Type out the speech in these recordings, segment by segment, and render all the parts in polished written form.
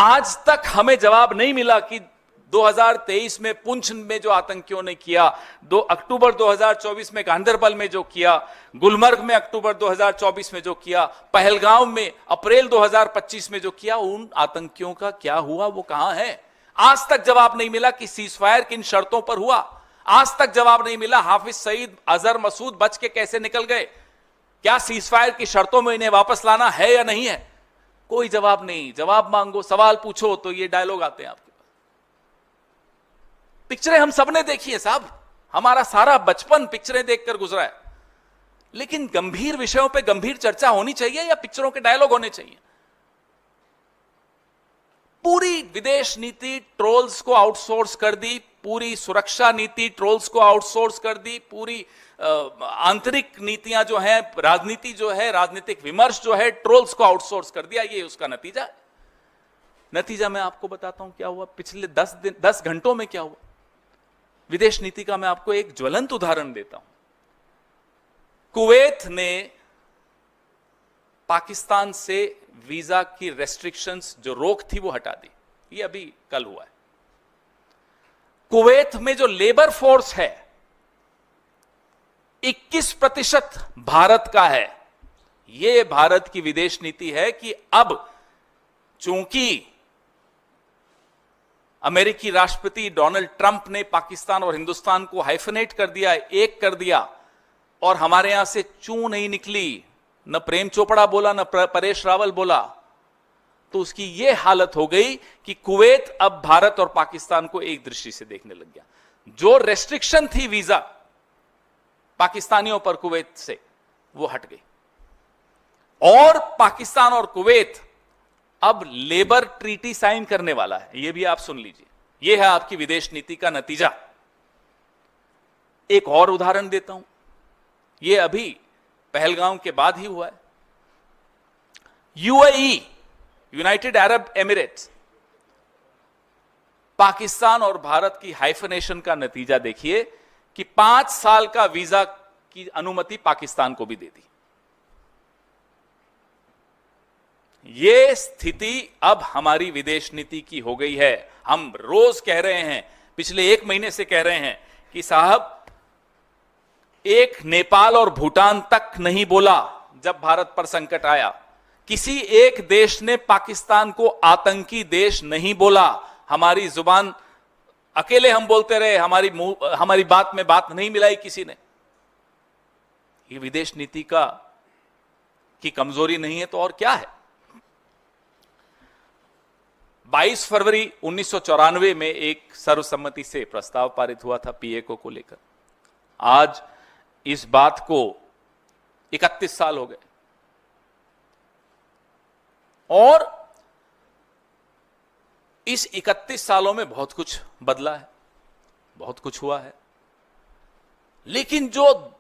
आज तक हमें जवाब नहीं मिला कि 2023 में पुंछ में जो आतंकियों ने किया, 2 अक्टूबर 2024 में गांधरबल में जो किया, गुलमर्ग में अक्टूबर 2024 में जो किया, पहलगांव में अप्रैल 2025 में जो किया, उन आतंकियों का क्या हुआ, वो कहां है? आज तक जवाब नहीं मिला कि सीजफायर किन शर्तों पर हुआ। आज तक जवाब नहीं मिला हाफिज सईद, अजहर मसूद बच के कैसे निकल गए। क्या सीजफायर की शर्तों में इन्हें वापस लाना है या नहीं है? कोई जवाब नहीं। जवाब मांगो, सवाल पूछो तो ये डायलॉग आते हैं आपके पास। पिक्चरें हम सबने देखी है साहब, हमारा सारा बचपन पिक्चरें देखकर गुजरा है। लेकिन गंभीर विषयों पे गंभीर चर्चा होनी चाहिए या पिक्चरों के डायलॉग होने चाहिए? पूरी विदेश नीति ट्रोल्स को आउटसोर्स कर दी, पूरी सुरक्षा नीति ट्रोल्स को आउटसोर्स कर दी, पूरी आंतरिक नीतियां जो है, राजनीति जो है, राजनीतिक विमर्श जो है, ट्रोल्स को आउटसोर्स कर दिया। ये उसका नतीजा है। नतीजा मैं आपको बताता हूं क्या हुआ पिछले 10 घंटों में। क्या हुआ विदेश नीति का मैं आपको एक ज्वलंत उदाहरण देता हूं। कुवैत ने पाकिस्तान से वीजा की रेस्ट्रिक्शंस, जो रोक थी, वो हटा दी। ये अभी कल हुआ है। कुवैत में जो लेबर फोर्स है 21% भारत का है। यह भारत की विदेश नीति है कि अब चूंकि अमेरिकी राष्ट्रपति डोनाल्ड ट्रंप ने पाकिस्तान और हिंदुस्तान को हाइफनेट कर दिया, एक कर दिया, और हमारे यहां से चू नहीं निकली, न प्रेम चोपड़ा बोला, न परेश रावल बोला, तो उसकी यह हालत हो गई कि कुवैत अब भारत और पाकिस्तान को एक दृष्टि से देखने लग गया। जो रेस्ट्रिक्शन थी वीजा पाकिस्तानियों पर कुवैत से, वो हट गई। और पाकिस्तान और कुवैत अब लेबर ट्रीटी साइन करने वाला है। यह भी आप सुन लीजिए। यह है आपकी विदेश नीति का नतीजा। एक और उदाहरण देता हूं, यह अभी पहलगांव के बाद ही हुआ है। UAE, United Arab Emirates, Pakistan और भारत की हाइफनेशन का नतीजा देखिए कि 5 साल का वीजा की अनुमति पाकिस्तान को भी दे दी। यह स्थिति अब हमारी विदेश नीति की हो गई है। हम रोज कह रहे हैं, पिछले 1 महीने से कह रहे हैं कि साहब, एक नेपाल और भूटान तक नहीं बोला जब भारत पर संकट आया। किसी एक देश ने पाकिस्तान को आतंकी देश नहीं बोला। हमारी जुबान अकेले हम बोलते रहे, हमारी बात में बात नहीं मिलाई किसी ने। ये विदेश नीति की कमजोरी नहीं है तो और क्या है? 22 फरवरी 1994 में एक सर्वसम्मति से प्रस्ताव पारित हुआ था पीएको को लेकर। आज इस बात को 31 साल हो गए और इस 31 सालों में बहुत कुछ बदला है, बहुत कुछ हुआ है। लेकिन जो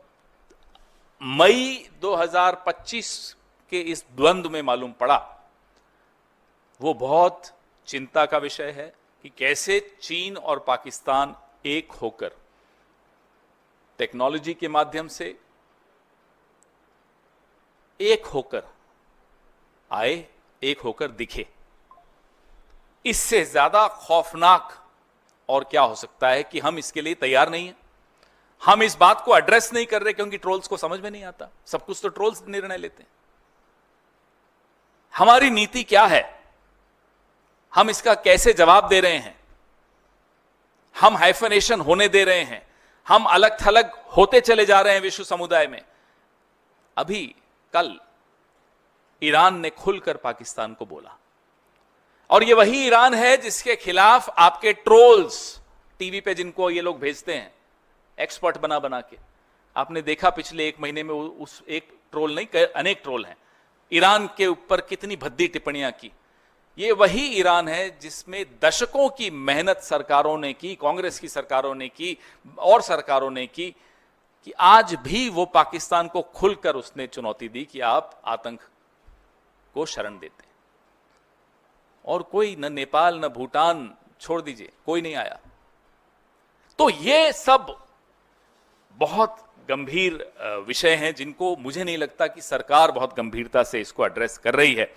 मई 2025 के इस द्वंद्व में मालूम पड़ा, वो बहुत चिंता का विषय है कि कैसे चीन और पाकिस्तान एक होकर टेक्नोलॉजी के माध्यम से एक होकर आए, एक होकर दिखे। इससे ज्यादा खौफनाक और क्या हो सकता है कि हम इसके लिए तैयार नहीं हैं। हम इस बात को एड्रेस नहीं कर रहे क्योंकि ट्रोल्स को समझ में नहीं आता। सब कुछ तो ट्रोल्स निर्णय लेते हैं। हमारी नीति क्या है, हम इसका कैसे जवाब दे रहे हैं? हम हाइफनेशन होने दे रहे हैं, हम अलग थलग होते चले जा रहे हैं विश्व समुदाय में। अभी कल ईरान ने खुलकर पाकिस्तान को बोला, और ये वही ईरान है जिसके खिलाफ आपके ट्रोल्स टीवी पे, जिनको ये लोग भेजते हैं एक्सपर्ट बना बना के, आपने देखा पिछले 1 महीने में उस एक ट्रोल नहीं, अनेक ट्रोल हैं, ईरान के ऊपर कितनी भद्दी टिप्पणियां की। ये वही ईरान है जिसमें दशकों की मेहनत सरकारों ने की, कांग्रेस की सरकारों ने की और सरकारों ने की, कि आज भी वो पाकिस्तान को खुलकर उसने चुनौती दी कि आप आतंक को शरण देते हैं। और कोई, न नेपाल न भूटान, छोड़ दीजिए, कोई नहीं आया। तो ये सब बहुत गंभीर विषय हैं जिनको मुझे नहीं लगता कि सरकार बहुत गंभीरता से इसको एड्रेस कर रही है।